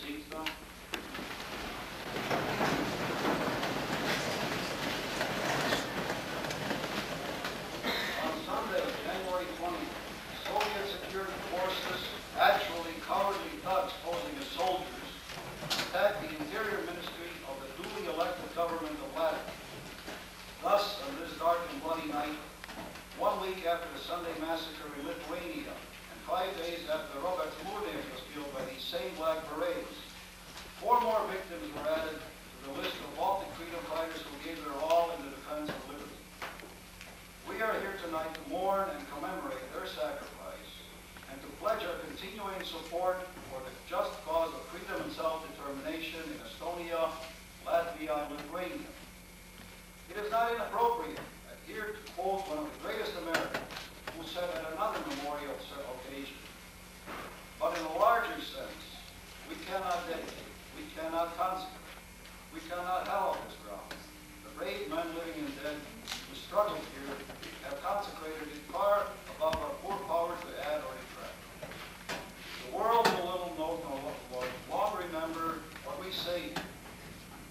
seats now. On Sunday, January 20th, Soviet security forces, actually cowardly thugs posing as soldiers, attacked the Interior Ministry of the duly elected government of Latvia. Thus, on this dark and bloody night, 1 week after the Sunday massacre in Lithuania, and 5 days after Robert Murnieks was killed by these same black berets, 4 more victims were added to the list of Baltic freedom fighters who gave their all in the defense of liberty. We are here tonight to mourn and commemorate their sacrifice and to pledge our continuing support for the just cause of freedom and self-determination in Estonia, Latvia, and Lithuania. It is not inappropriate here to quote one of the greatest Americans who said at another memorial occasion, but in a larger sense, we cannot dedicate, we cannot consecrate, we cannot hallow this ground. The brave men living and dead who struggled here have consecrated it far above our poor power to add or detract. The world will long remember what we say,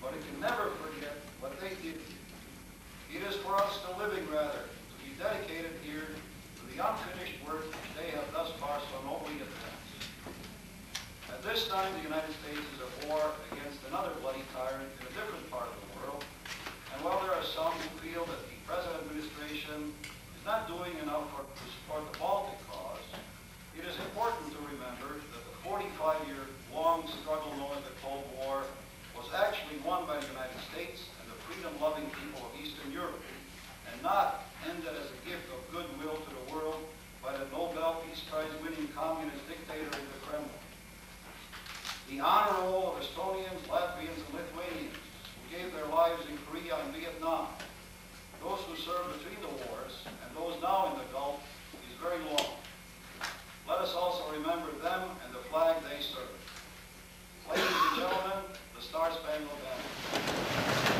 but it can never forget what they did. It is for us the living, rather, to be dedicated here to the unfinished work which they have thus far so nobly advanced. At this time, the United States is at war against another bloody tyrant in a different part of the world, and while there are some who feel that the present administration is not doing enough to support the Baltic cause, it is important to remember that the 45-year-long struggle known as the Cold War was actually won by the United States and the freedom-loving people of Eastern Europe, and not ended as a gift of goodwill to the world by the Nobel Peace Prize-winning communist dictator in the Kremlin. The honor roll of Estonians, Latvians, and Lithuanians who gave their lives in Korea and Vietnam, those who served between the wars, and those now in the Gulf, is very long. Let us also remember them and the flag they serve. Ladies and gentlemen, the Star-Spangled Banner.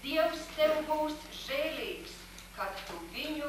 Dievs tev būs žēlīgs, kad tu viņu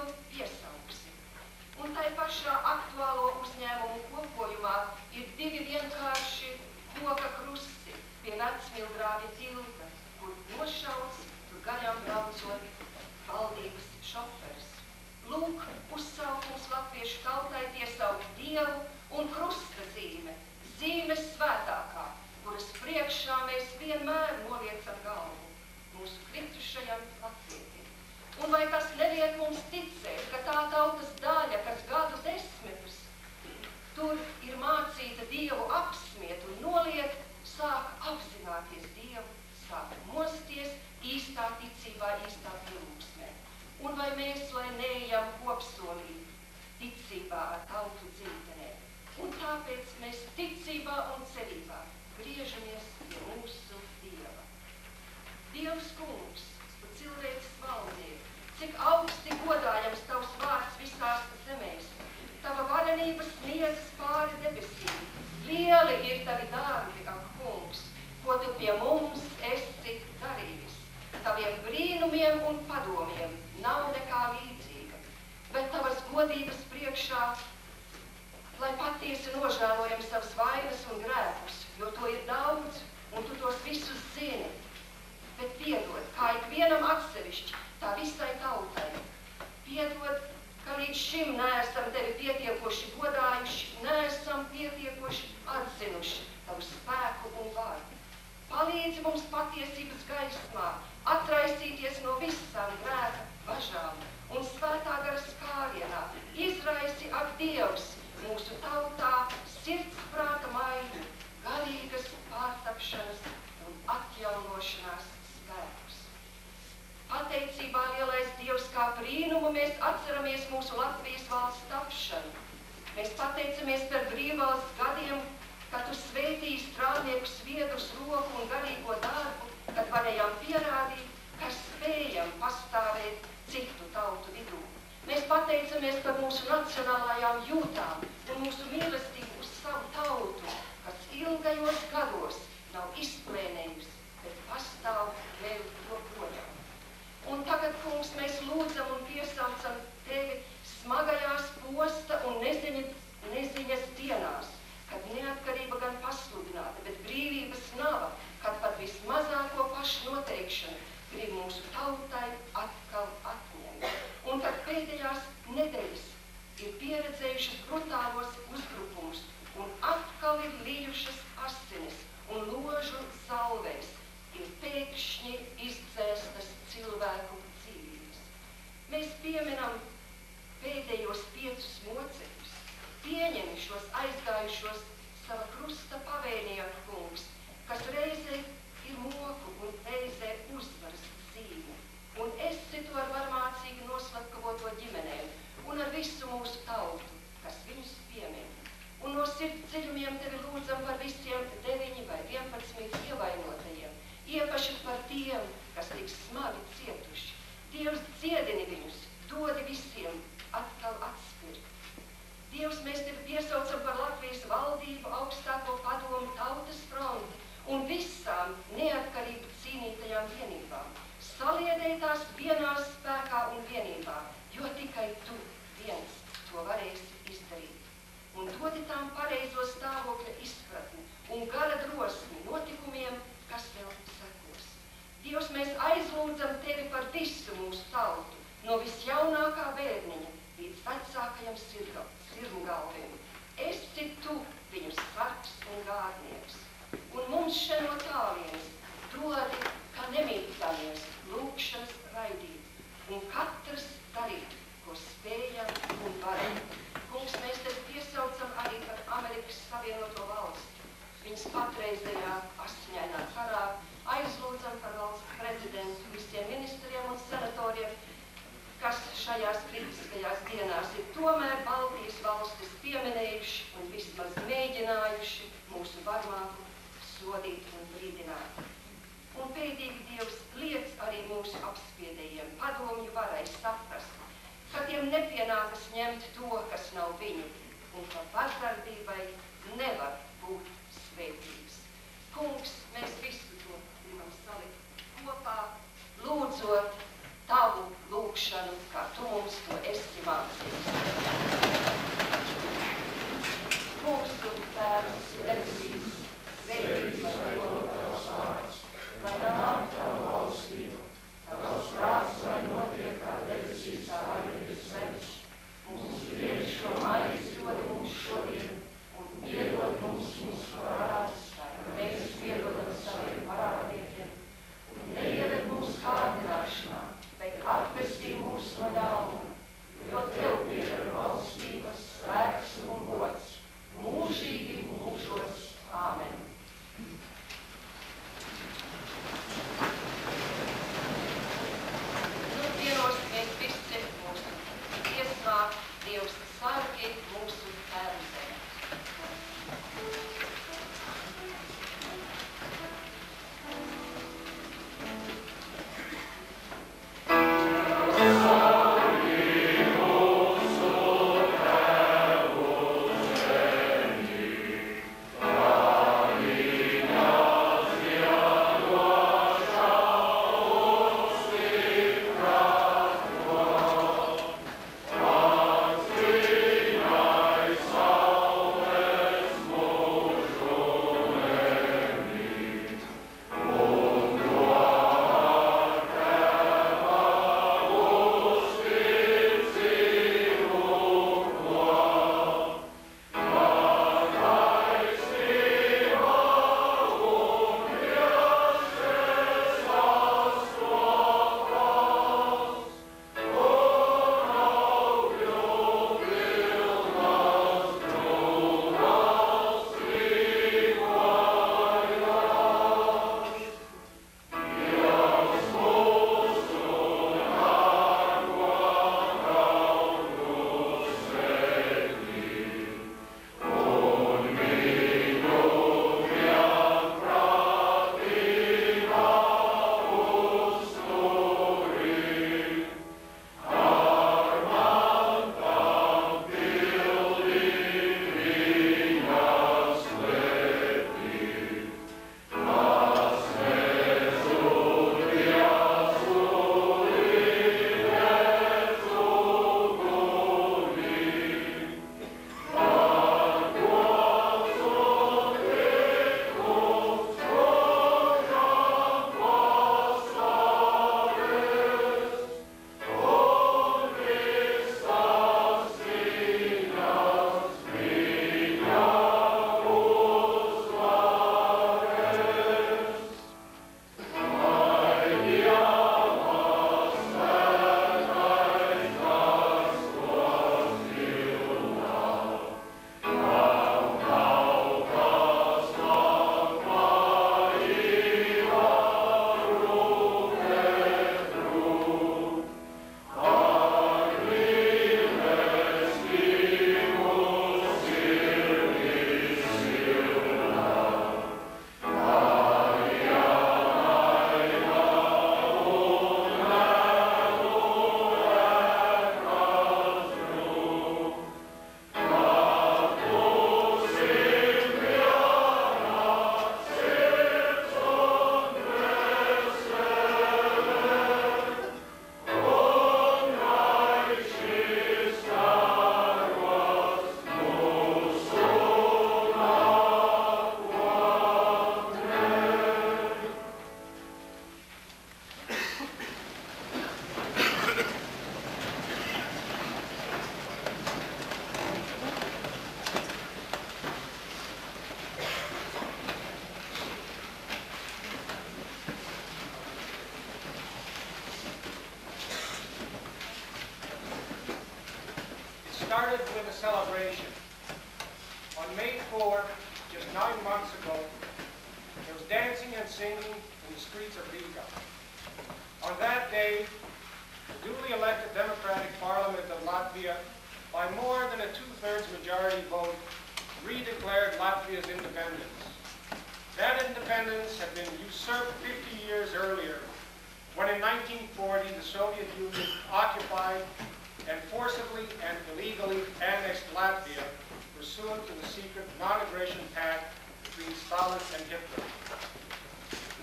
Ganības niedzas pāri debesīm. Lieli ir tavi darbi, ak, kungs, ko tu pie mums esi darījis. Taviem brīnumiem un padomiem nav nekā līdzīga, bet tavas godības priekšā, lai patiesi nožēlojam savas vainas un grēkus, jo to ir daudz, un tu tos visus zini. Bet piedod, kā ikvienam atsevišķi, tā visai tautai. Piedod, ka līdz šim neesam tevi pietiekoši godājuši, neesam pietiekoši atzinuši tavu spēku un varu. Palīdzi mums patiesības gaismā atraisīties no visām grēka bažām un svētā gara skārienā. Izraisi, ak, Dievs, mūsu tautā sirds prāta maiņu, garīgas pārtapšanas un atjaunošanās spēkus. Pateicībā, lielais Dievs, kā brīnumu mēs atceramies mūsu Latvijas valsts tapšanu. Mēs pateicamies par brīvvalsts gadiem, kad tu svētīji strādnieku sviedrus, roku un garīgo darbu, kad varējām pierādīt, ka spējam pastāvēt citu tautu vidū. Mēs pateicamies par mūsu nacionālajām jūtām un mūsu mīlestību uz savu tautu, kas ilgajos gados nav izplēnējusi, bet pastāv vēl joprojām. Un tagad, kungs, mēs lūdzam un piesaucam tevi smagajās posta un neziņas dienās, kad neatkarība gan pasludināta, bet brīvības nava, kad pat vismazāko pašu noteikšanu grib mūsu tautai atkal atņemt. Un kad pēdējās nedēļas ir pieredzējušas brutālos uzbrukumus un atkal ir lījušas asinis un ložu salvēs, ir pēkšņi izdzēstas cilvēku dzīvības. Mēs pieminam pēdējos 5 mocekļus, pieņem šos aizgājušos sava krusta pavēnieku, kungs, kas reizē ir moku un reizē uzvaras zīme. Un esi to ar varmācīgi noslepkavoto ģimenēm un ar visu mūsu tautu, kas viņus piemin. Un no sirds dziļumiem tevi lūdzam par visiem 9 vai 11 ievainotajiem, iepaši par tiem, kas tik smagi cietuši. Dievs, dziedini viņus, dodi visiem atkal atspirt. Dievs, mēs tevi piesaucam par Latvijas valdību, augstāko padomu, tautas fronti un visām neatkarību cīnītajām vienībām. Saliedēj tās vienā spēkā un vienībā, jo tikai tu viens to varēsi izdarīt. Un dodi tām pareizo stāvokļa izpratni un gara drosmi notikumiem, kas vēl sekos. Dievs, mēs aizlūdzam tevi par visu mūsu tautu, no visjaunākā bērniņa līdz vecākajam sirmgalviem. Esi tu viņu sargs un gādnieks. Un mums šeit no tālienes dodi, ka nemītamies lūkšanas raidīt un katrs darīt, ko spējam un varam. Kungs, mēs tevi piesaucam arī par Amerikas Savienoto valsti. Viņas patreizējā asiņainā karā aizlūdzam par valsts prezidentu, visiem ministriem un senatoriem, kas šajās kritiskajās dienās ir tomēr Baltijas valstis pieminējuši un vismaz mēģinājuši mūsu varmāku sodīt un brīdināt. Un pēdīgi, Dievs, liec arī mūsu apspiedējiem padomju varai saprast, ka tiem nepienākas ņemt to, kas nav viņu, un ka vardarbībai nevar būt svētības. Kungs, mēs visu to gribam salikt kopā, lūdzot tavu lūkšanu, kā tu mums to esi mācījis. Mūsu Tēvs debesīs, svētīts lai būtu tavs vārds, lai nāk tavu valstību, tavs prāts, lai notiek kā debesīs, tā arī virs zemes. Mūsu dienascho maizi dod mums šodien, un piedod mums mūsu parādus, kā mēs piedodam saviem parādniekiem, un neieved mūsu kārdināšanā, bet atvestī mūs no ļauna, jo tev pieder started with a celebration. On May 4, just 9 months ago, there was dancing and singing in the streets of Riga. On that day, the duly elected Democratic Parliament of Latvia, by more than a 2/3 majority vote, redeclared Latvia's independence. That independence had been usurped 50 years earlier, when in 1940 the Soviet Union occupied and forcibly and illegally annexed Latvia pursuant to the secret non-aggression pact between Stalin and Hitler.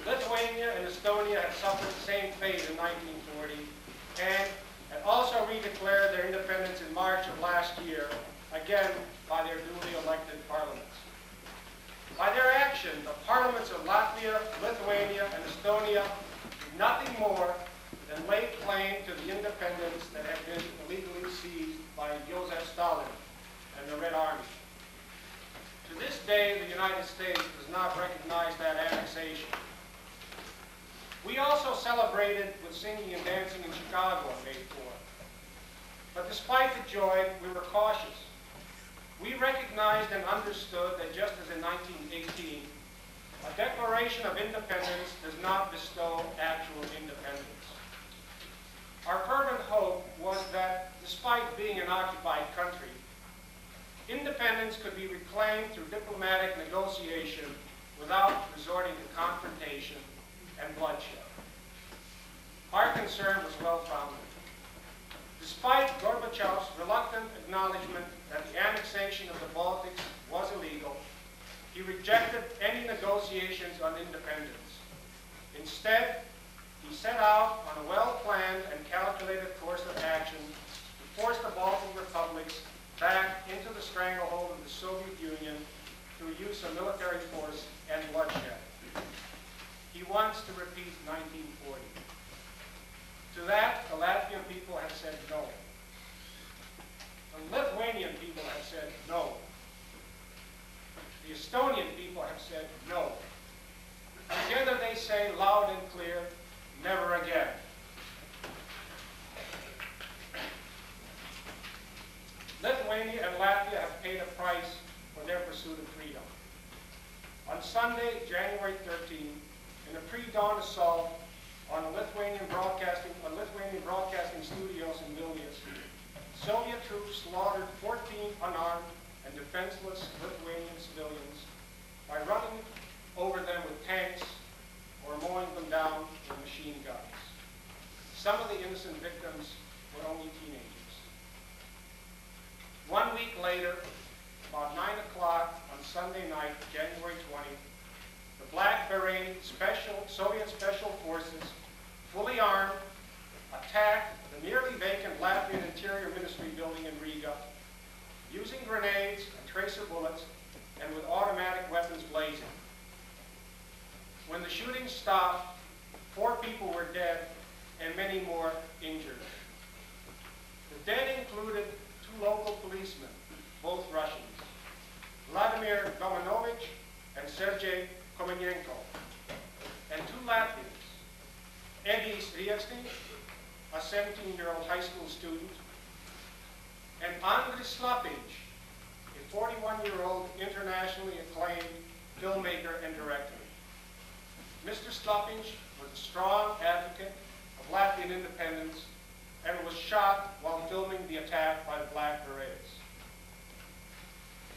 Lithuania and Estonia had suffered the same fate in 1940 and had also redeclared their independence in March of last year, again by their duly elected parliaments. By their action, the parliaments of Latvia, Lithuania, and Estonia did nothing more than lay claim to the independence that had been illegally seized by Joseph Stalin and the Red Army. To this day, the United States does not recognize that annexation. We also celebrated with singing and dancing in Chicago on May 4. But despite the joy, we were cautious. We recognized and understood that just as in 1918, a declaration of independence does not bestow actual independence. Our fervent hope was that, despite being an occupied country, independence could be reclaimed through diplomatic negotiation without resorting to confrontation and bloodshed. Our concern was well-founded. Despite Gorbachev's reluctant acknowledgement that the annexation of the Baltics was illegal, he rejected any negotiations on independence. Instead, he set out on a well-planned and calculated course of action to force the Baltic republics back into the stranglehold of the Soviet Union through use of military force and bloodshed. He wants to repeat 1940. To that, the Latvian people have said no. The Lithuanian people have said no. The Estonian people have said no. Together they say loud and clear, never again. Lithuania and Latvia have paid a price for their pursuit of freedom. On Sunday, January 13, in a pre-dawn assault on the Lithuanian broadcasting studios in Vilnius, Soviet troops slaughtered 14 unarmed and defenseless Lithuanian civilians by running over them with tanks or mowing them down with machine guns. Some of the innocent victims were only teenagers. 1 week later, about 9 o'clock on Sunday night, January 20th, the Black Beret Soviet Special Forces, fully armed, attacked the nearly vacant Latvian Interior Ministry building in Riga, using grenades and tracer bullets and with automatic weapons blazing. When the shooting stopped, 4 people were dead and many more injured. The dead included 2 local policemen, both Russians, Vladimir Domanovich and Sergei Komenyenko, and 2 Latvians, Edijs Rieksti, a 17-year-old high school student, and Andris Slapiņš, a 41-year-old internationally acclaimed filmmaker and director. Mr. Slapiņš was a strong advocate of Latvian independence and was shot while filming the attack by the Black Berets.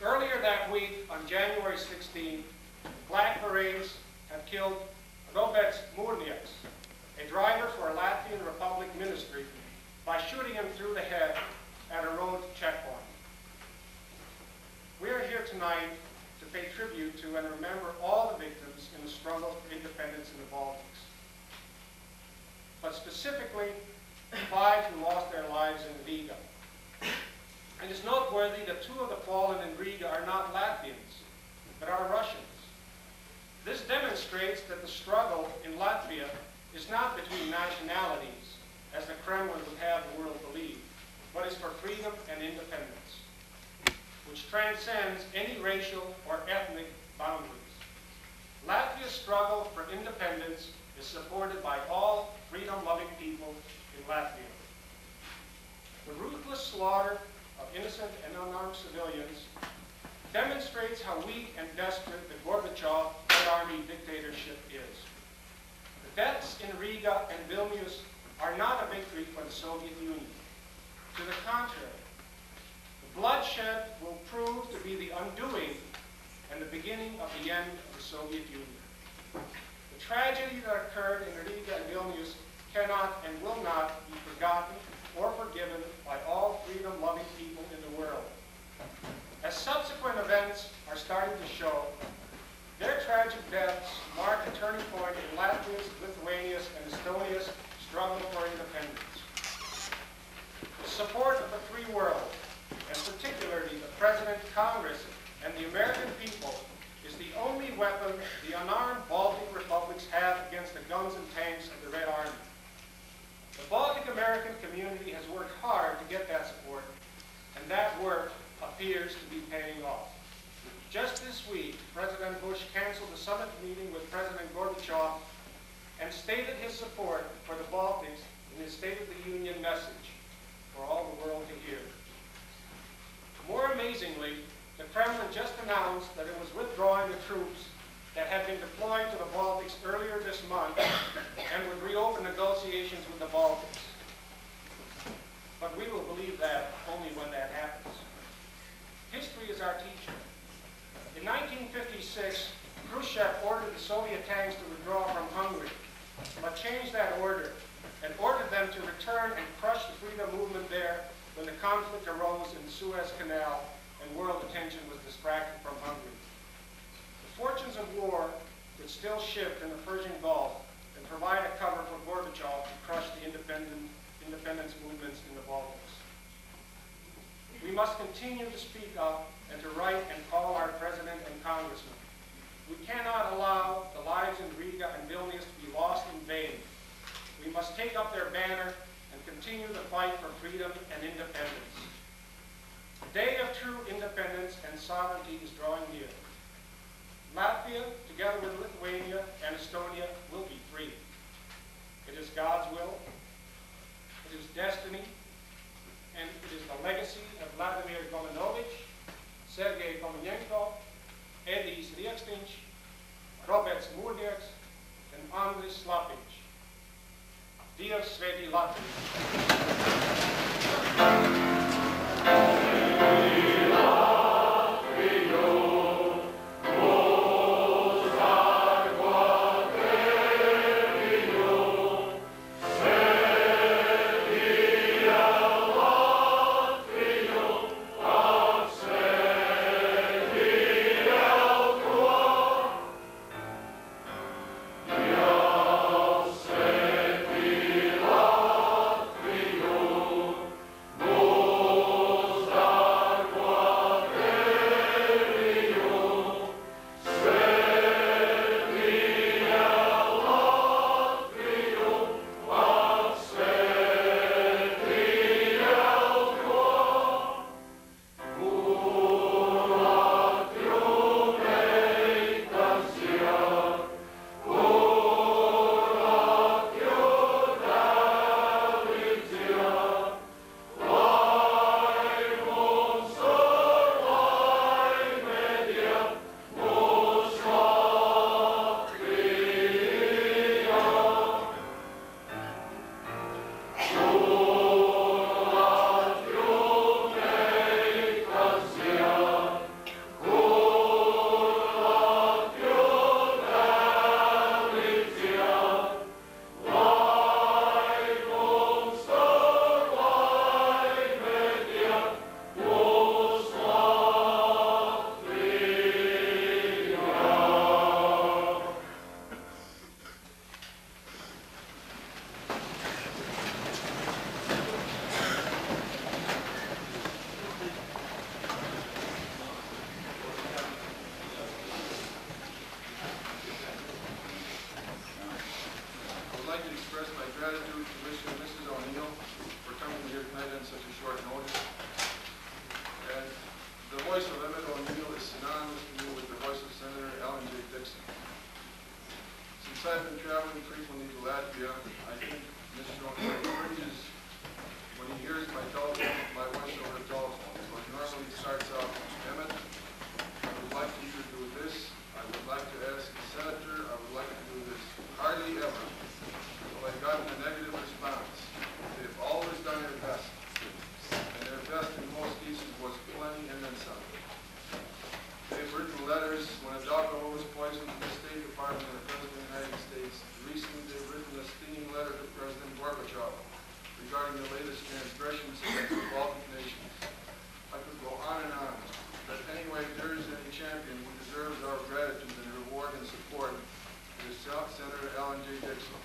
Earlier that week, on January 16, the Black Berets had killed Roberts Mūrnieks, a driver for a Latvian Republic ministry, by shooting him through the head at a road checkpoint. We are here tonight to pay tribute to and remember all the victims in the struggle for independence in the Baltics, but specifically 5 who lost their lives in Riga. It is noteworthy that 2 of the fallen in Riga are not Latvians, but are Russians. This demonstrates that the struggle in Latvia is not between nationalities, as the Kremlin would have the world believe, but is for freedom and independence, which transcends any racial or ethnic boundaries. Latvia's struggle for independence is supported by all freedom-loving people in Latvia. The ruthless slaughter of innocent and unarmed civilians demonstrates how weak and desperate the Gorbachev Red Army dictatorship is. The deaths in Riga and Vilnius are not a victory for the Soviet Union. To the contrary, the bloodshed will prove to be the undoing and the beginning of the end of the Soviet Union. The tragedy that occurred in Riga and Vilnius cannot and will not be forgotten or forgiven by all freedom-loving people in the world. As subsequent events are starting to show, their tragic deaths mark a turning point in Latvia's, Lithuania's, and Estonia's struggle for independence. The support of the free world, and particularly the President, Congress, and the American people, is the only weapon the unarmed Baltic republics have against the guns and tanks of the Red Army. The Baltic American community has worked hard to get that support, and that work appears to be paying off. Just this week, President Bush canceled a summit meeting with President Gorbachev and stated his support for the Baltics in his State of the Union message for all the world to hear. More amazingly, the Kremlin just announced that it was withdrawing the troops that had been deployed to the Baltics earlier this month and would reopen negotiations with the Baltics. But we will believe that only when that happens. History is our teacher. In 1956, Khrushchev ordered the Soviet tanks to withdraw from Hungary, but changed that order and ordered them to return and crush the freedom movement there when the conflict arose in the Suez Canal and world attention was distracted from Hungary. The fortunes of war would still shift in the Persian Gulf and provide a cover for Gorbachev to crush the independence movements in the Baltics. We must continue to speak up and to write and call our president and congressmen. We cannot allow the lives in Riga and Vilnius to be lost in vain. We must take up their banner and continue the fight for freedom and independence. The day of true independence and sovereignty is drawing near. Latvia, together with Lithuania and Estonia, will be free. It is God's will, it is destiny, and it is the legacy of Vladimir Gomenovich, Sergei Komenyenko, Edijs Rieksniņš, Roberts Mūrnieks, and Andris Slapiņš. Dievs svētī Latviju! Oh Somebody starts out, Emmett, I would like you to do this. I would like to ask the senator. I would like to do this. Hardly ever have I gotten a negative response. They've always done their best. And their best in most cases was plenty and then some. They've written letters when a doctor was poisoned to the State Department and the President of the United States. Recently, they've written a stinging letter to President Gorbachev regarding the latest transgressions against the Baltic nations. I could go on and on. But anyway, if there is any champion who deserves our gratitude and reward and support, it is Senator Alan J. Dixon.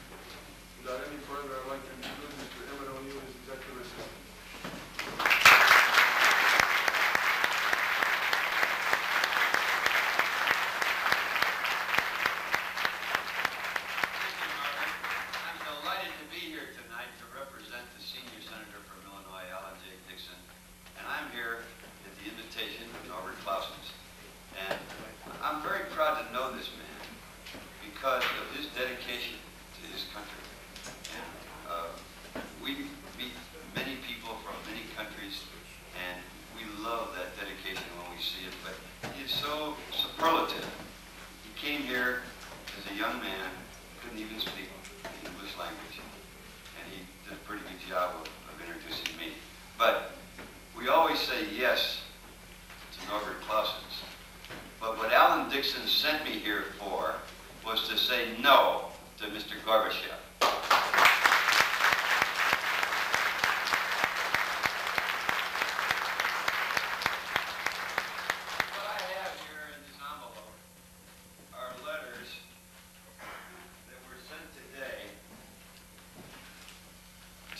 Without any further, I'd like to introduce Mr. Emmett O'Neill, his executive assistant.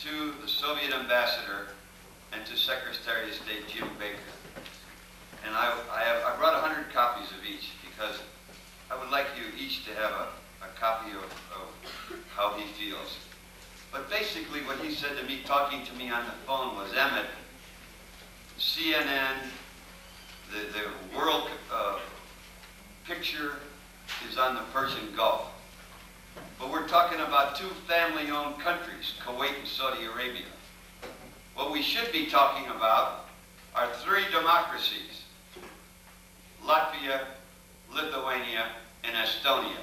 To the Soviet ambassador and to Secretary of State Jim Baker. And I brought 100 copies of each because I would like you each to have a copy of how he feels. But basically what he said to me, talking to me on the phone, was, Emmett, CNN, the world picture is on the Persian Gulf. But we're talking about two family-owned countries, Kuwait and Saudi Arabia. What we should be talking about are three democracies, Latvia, Lithuania, and Estonia.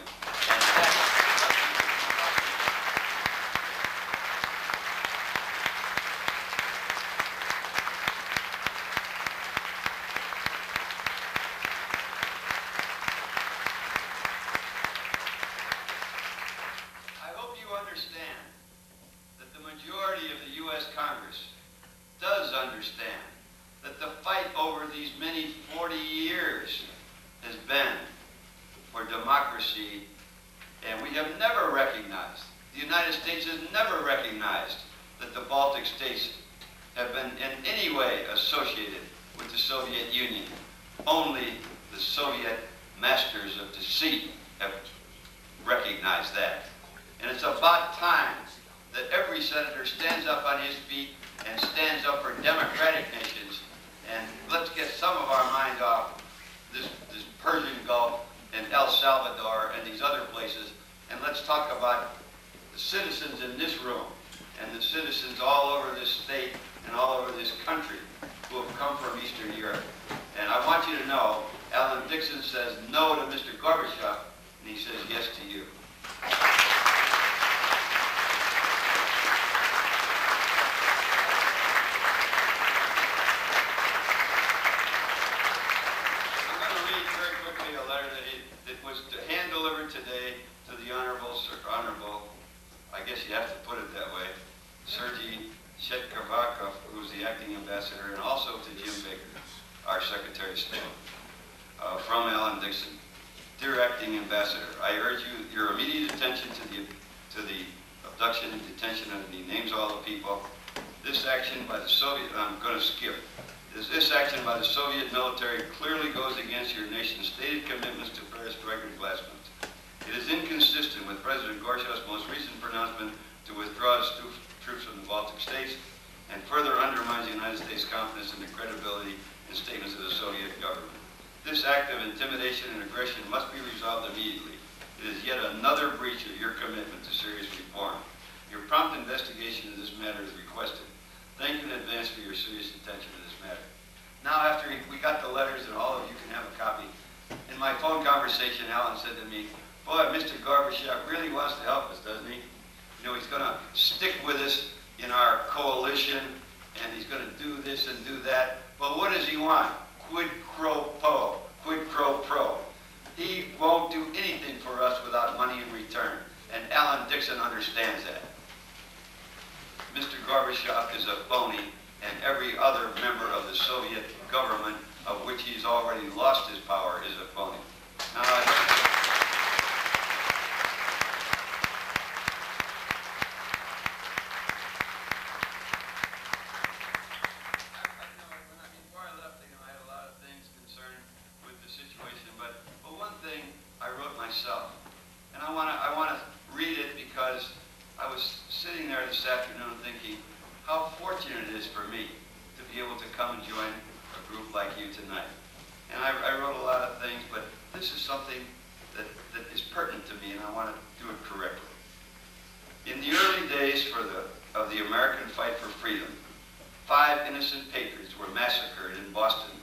Now after we got the letters, and all of you can have a copy, in my phone conversation, Alan said to me, boy, Mr. Gorbachev really wants to help us, doesn't he? You know, he's going to stick with us in our coalition, and he's going to do this and do that. But what does he want? Quid pro quo, quid pro pro. He won't do anything for us without money in return. And Alan Dixon understands that. Mr. Gorbachev is a phony, and every other member of the Soviet government, of which he's already lost his power, is a phony. Now, before I left, I had a lot of things concerned with the situation, but one thing I wrote myself, and I want to read it because I was sitting there this afternoon thinking how fortunate it is for me to be able to come and join a group like you tonight. And I wrote a lot of things, but this is something that is pertinent to me, and I want to do it correctly. In the early days of the American fight for freedom, 5 innocent patriots were massacred in Boston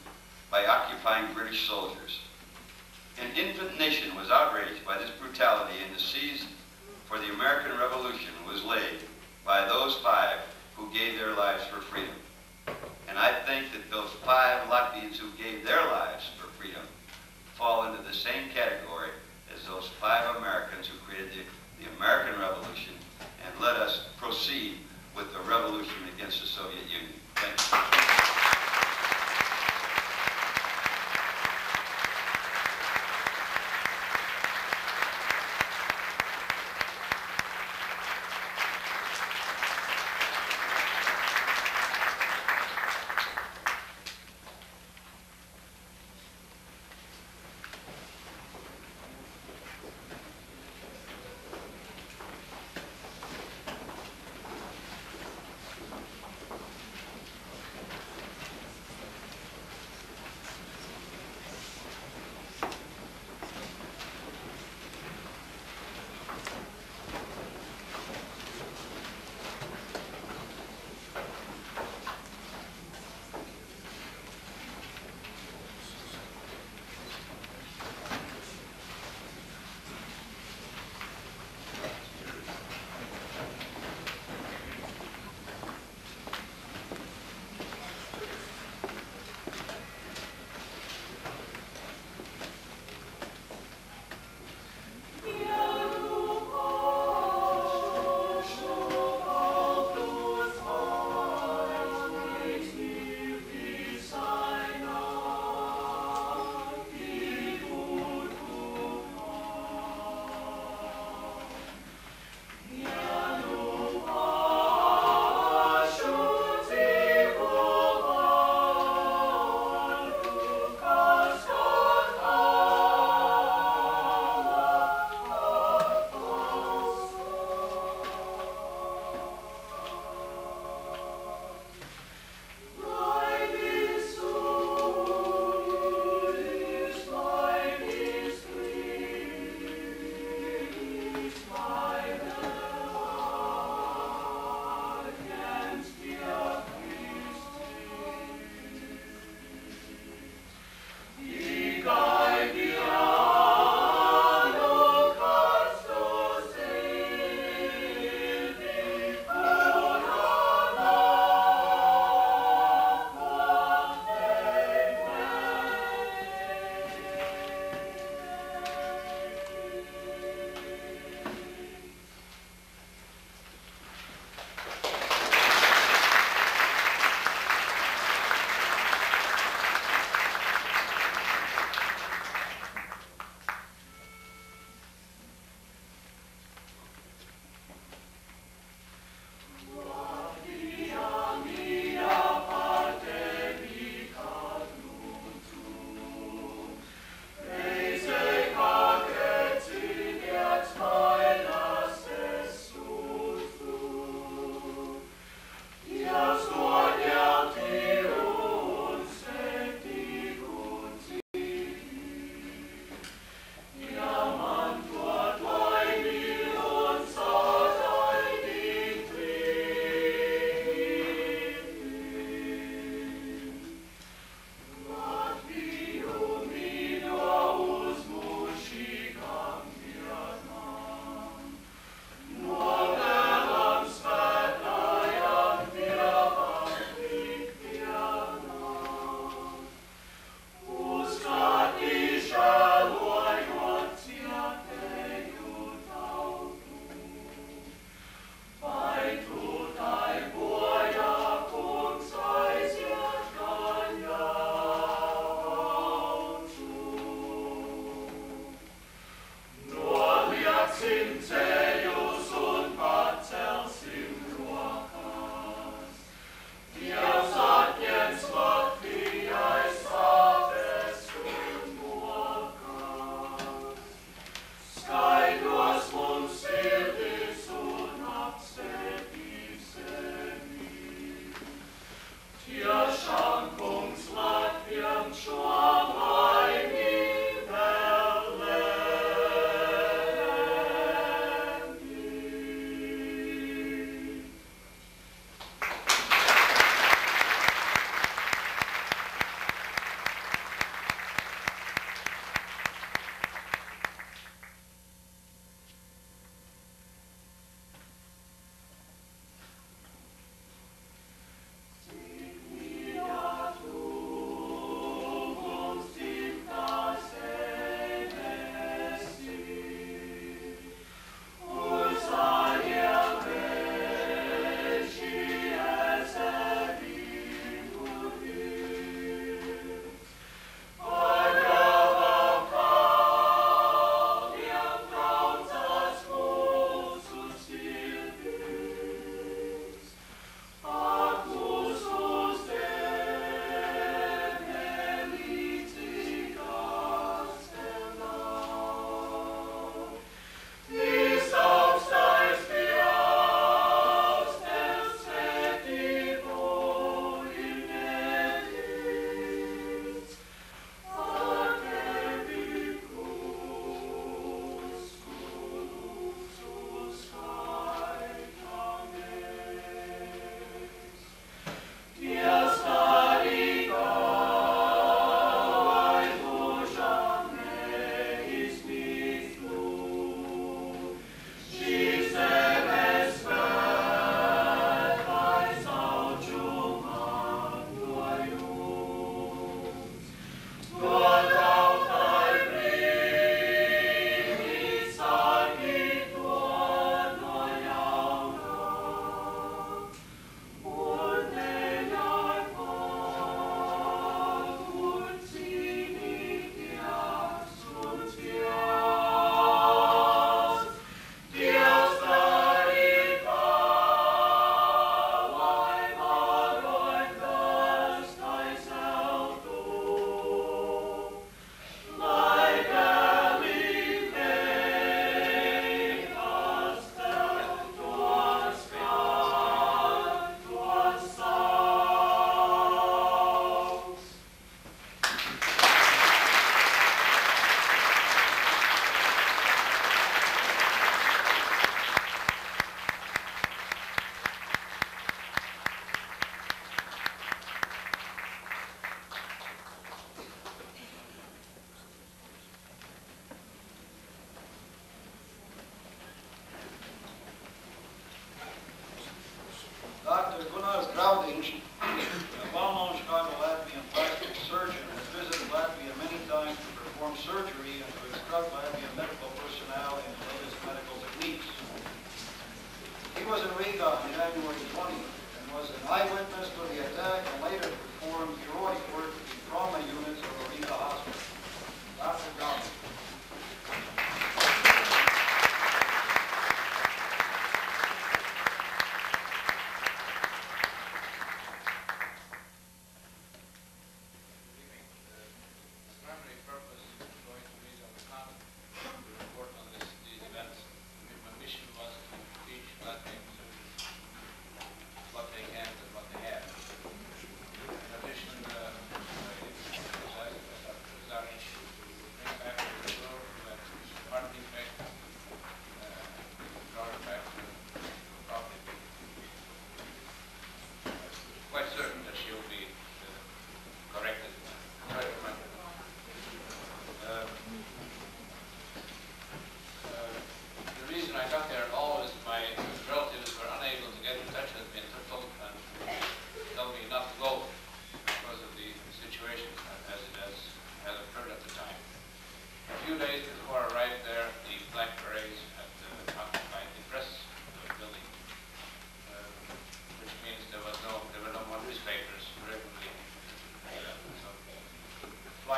by occupying British soldiers. An infant nation was outraged by this brutality, and the seed for the American Revolution was laid by those 5 who gave their lives for freedom. And I think that those 5 Latvians who gave their lives for freedom fall into the same category as those 5 Americans who created the American Revolution and let us proceed with the revolution against the Soviet Union. Thank you.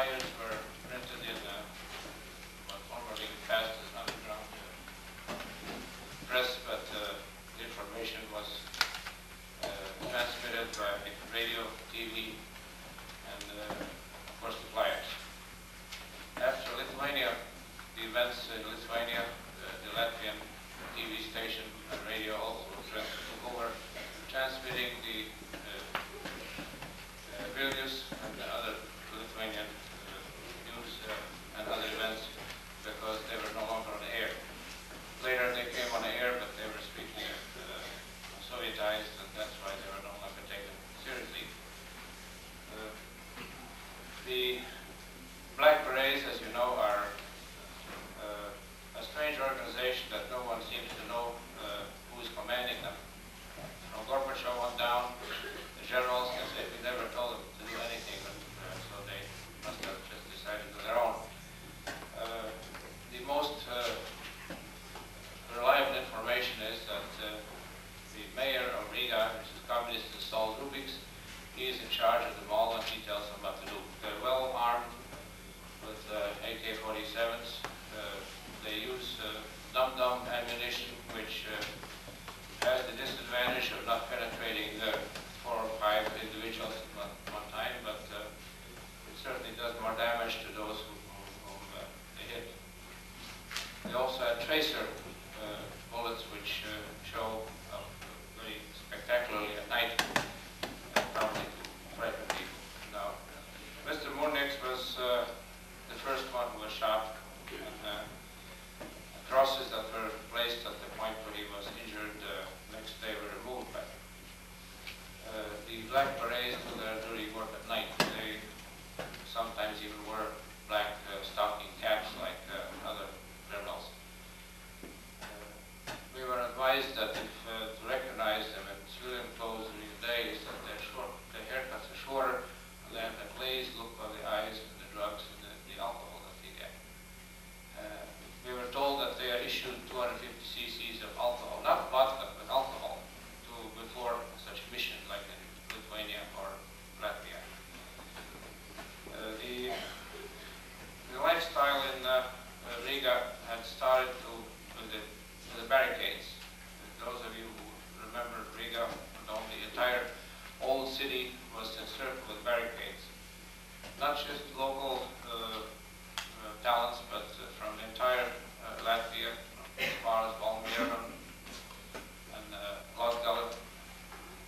flyers were printed in what formerly passed as underground press, but the information was transmitted by radio, TV, and of course the flyers. After Lithuania, the events in Lithuania, the Latvian TV station and radio also took over, transmitting the Vilnius and the other Lithuanian news and other events because they were no longer on the air. Later they came on the air, but they were speaking Sovietized, and that's why they were no longer taken seriously. The Black Berets, as you know, are a strange organization that no one seems to know who is commanding them. From Gorbachev on down, the generals can say we never told them to do anything, so they must have just decided on their own. The most reliable information is that the mayor of Riga, which is communist installed Rubiks, he is in charge of them all and he tells them what to do. They're well armed with AK-47s. They use dum-dum ammunition, which has the disadvantage of not penetrating 4 or 5 individuals at one time, but it certainly does more damage to those whom they hit. They also have tracer bullets, which show very spectacularly at night, probably to frighten people. Now, Mr. Munix was the first one who was shot, and crosses that were placed at the point where he was injured next day were removed. But the Black Berets do their dirty work at night. They sometimes even wear black stocking caps like other criminals. We were advised that if to recognize them in civilian clothes in these days, that their haircuts are shorter, and they have the glazed look of the eyes and the drugs and the alcohol that they get. We were told that they are issued 250 cc's of alcohol, not vodka, but alcohol, before such mission like in Lithuania or Latvia. The lifestyle in Riga had started with the barricades. Those of you who remember Riga, the entire old city was encircled with barricades. Not just local talents, but from the entire Latvia, as far as Valmiera and Latgale.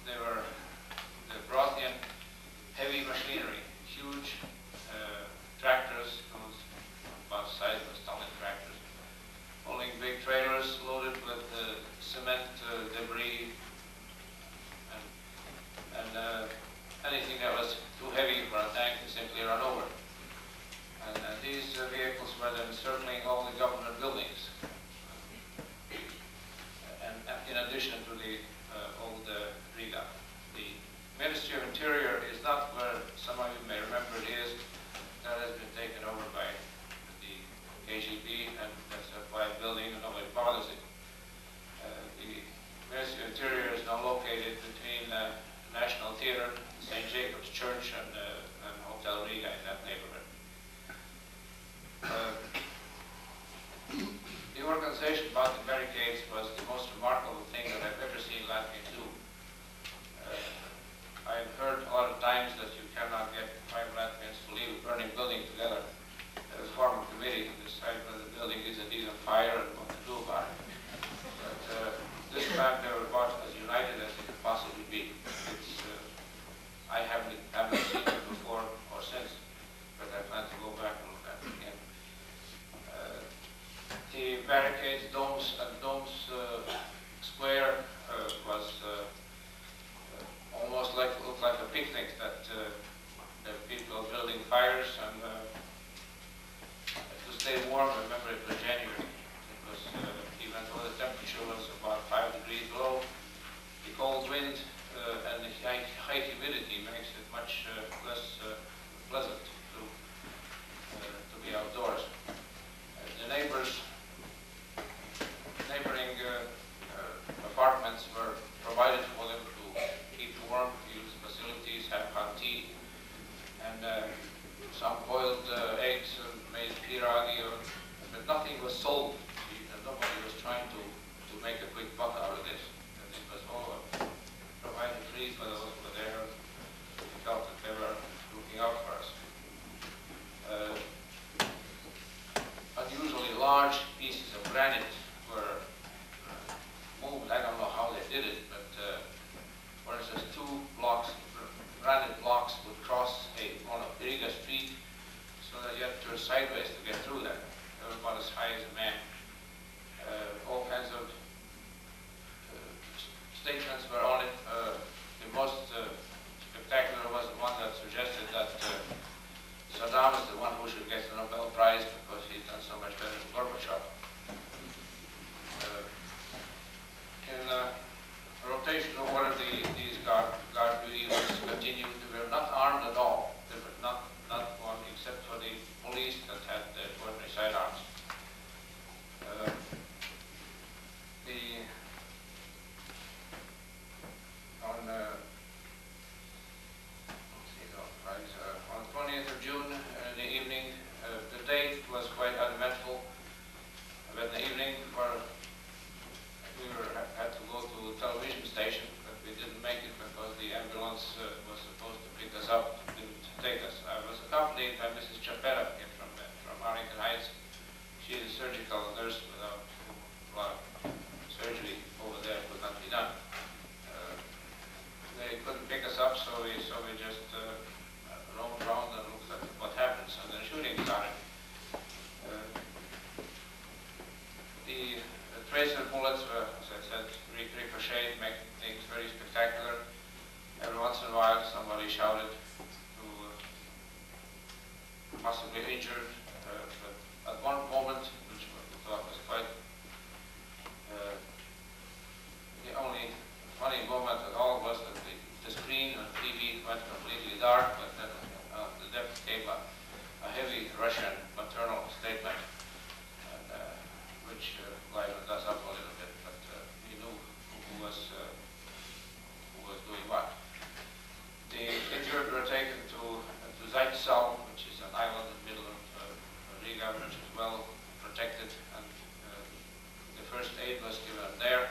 They brought in heavy machinery, huge tractors, about the size of Stalin tractors, pulling big trailers loaded with cement, debris, and anything that was too heavy for a tank to simply run over. And these vehicles were then circling all the government buildings. And in addition to the old Riga. The Ministry of Interior is not where some of you may remember it is. That has been taken over by the KGB, and that's a quiet building and nobody bothers it. The Ministry of Interior is now located between National Theatre, St. Jacob's Church, and Hotel Riga in that neighborhood. The organization about the barricades was the most remarkable thing that I've ever seen Latvians do. I've heard a lot of times that you cannot get 5 Latvians to leave a burning building together. There was formed a committee to decide whether the building is indeed on fire and what to do about it. But this time they were about as united as they could possibly be. I haven't seen it before or since, but I plan to go back and look at it again. The barricades, domes square was almost looked like a picnic that people were building fires and to stay warm. Remember, it was January. It was even though the temperature was about 5 degrees below, the cold wind and the high humidity makes it much less pleasant to be outdoors. The neighboring apartments were provided for them to keep warm, use facilities, have hot tea, and some boiled large pieces of granite were moved. I don't know how they did it, but for instance, 2 blocks, granite blocks would cross one of Riga Street, so that you had to turn sideways to get through them. They were about as high as a man. All kinds of statements were on it. The most spectacular was the one that suggested that Saddam is the one who should get the Nobel Prize because he's done so much better than Gorbachev. In rotation order, these guard duty was continued. They were not armed at all. They were not one except for the police that had ordinary sidearms. On the 20th of June in the evening, the date was quite uneventful. But in the evening, we had to go to the television station, but we didn't make it because the ambulance was supposed to pick us up, didn't take us. I was accompanied by Mrs. Chapera from Arlington Heights. She is a surgical nurse without a lot of surgery over there could not be done. They couldn't pick us up, so we just roamed around and looked at what happens, and then shooting started. The tracer bullets were, as I said, ricochet, make things very spectacular. Every once in a while, somebody shouted who possibly injured. But at one moment, which we thought was quite the only funny moment at all, was that the screen on TV went completely dark, but then the depth came a heavy Russian maternal statement, which livened us up a little bit, but we knew who was doing what. The injured were taken to Zaitsal, which is an island in the middle of Riga, which is well protected, and the first aid was given there,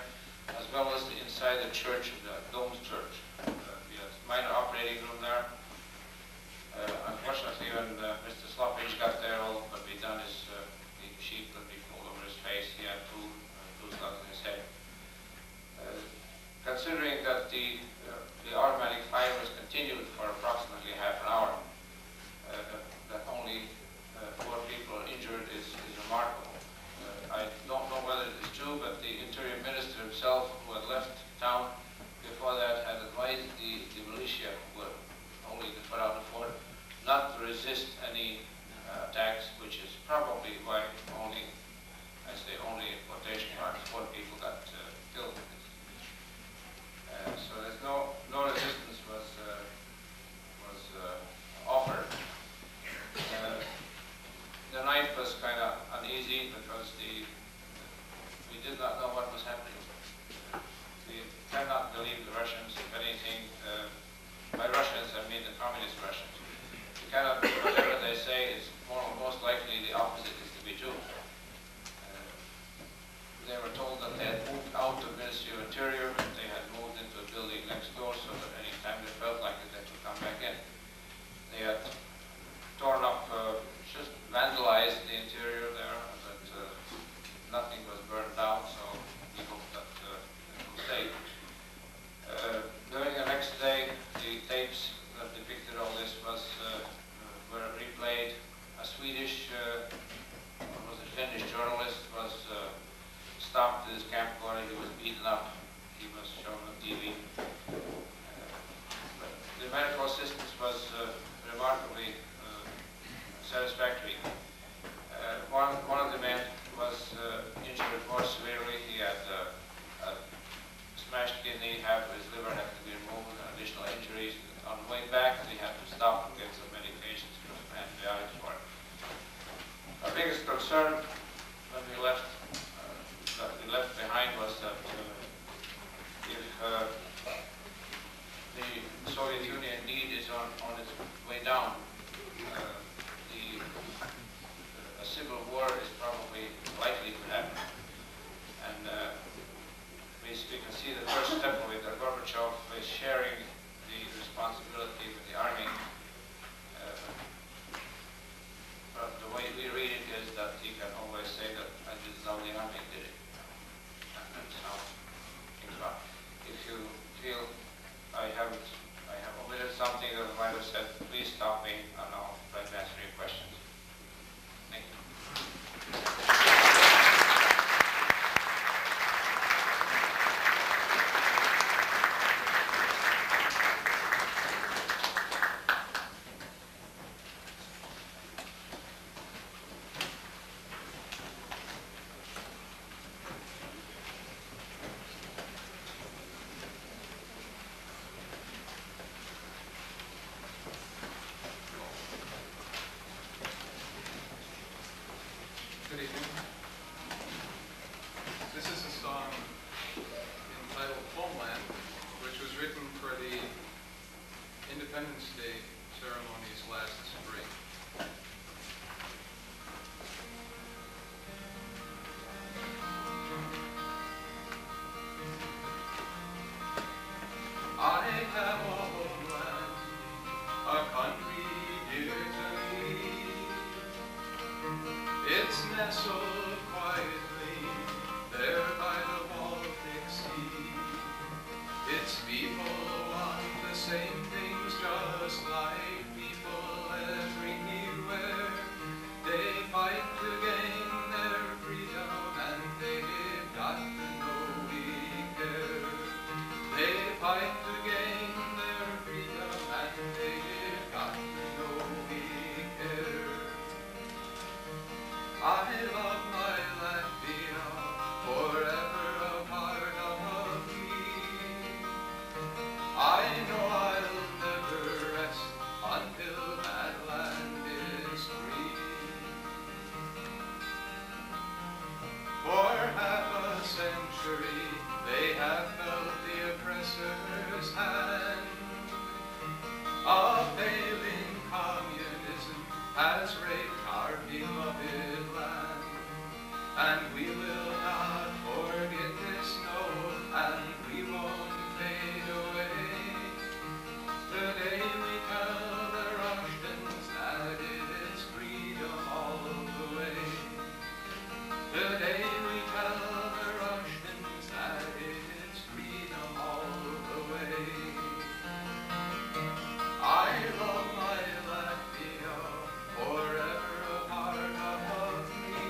as well as inside the church, the domed church. We had a minor operating room there. Unfortunately, when Mr. Sloppage got there, all that we done is the sheet that we pulled over his face. He had two slugs in his head. Considering that the automatic fire was continued for approximately half an hour, that only 4 people are injured is remarkable. I don't know whether it is true, but the Interior Minister himself, who had left town before that, had advised the militia, who were only to put out the fort, not to resist any attacks, which is probably why only, I say only in quotation marks, 4 people got killed. So there's no resistance was offered. The night was kind of uneasy because we did not know what was happening. We cannot believe the Russians. If anything, by Russians I mean the communist Russians. We cannot believe whatever they say is most likely the opposite is to be true. They were told that they had moved out of Ministry of Interior, but they had moved into a building next door so that any time they felt like it, they could come back in. They had torn up, just vandalized the interior there, but nothing was burned down, so we hope that it will stay. During the next day, the tapes that depicted all this were replayed. A Swedish, Finnish journalist was stopped at his camcorder. He was beaten up. He was shown on TV. But the medical assistance was remarkably satisfactory. One of the men was injured more severely. He had a smashed kidney, half of his liver had to be removed, and additional injuries. On the way back, he had to stop and get some medications for some antibiotics for it. Our biggest concern when we left behind was that if the Soviet Union indeed is on its way down, the Good evening. This is a song entitled Homeland, which was written for the Independence Day ceremonies last spring. I have a homeland, a country dear to me. It's nestled quietly there by the Baltic Sea. Its people want the same things just like people everywhere. They fight to gain their freedom and they've got to know we care. They fight to gain their freedom and they've got to know we care. I love my Latvia, forever a part of me. I know I'll never rest until that land is free. For half a century they have felt the oppressor's hand. A failing communism has raped our beloved land, and we will not forget this, no, and we won't fade away. Today we tell the Russians that it's freedom all the way. Today we tell the Russians that it's freedom all the way. I love my Latvia, forever a part of me.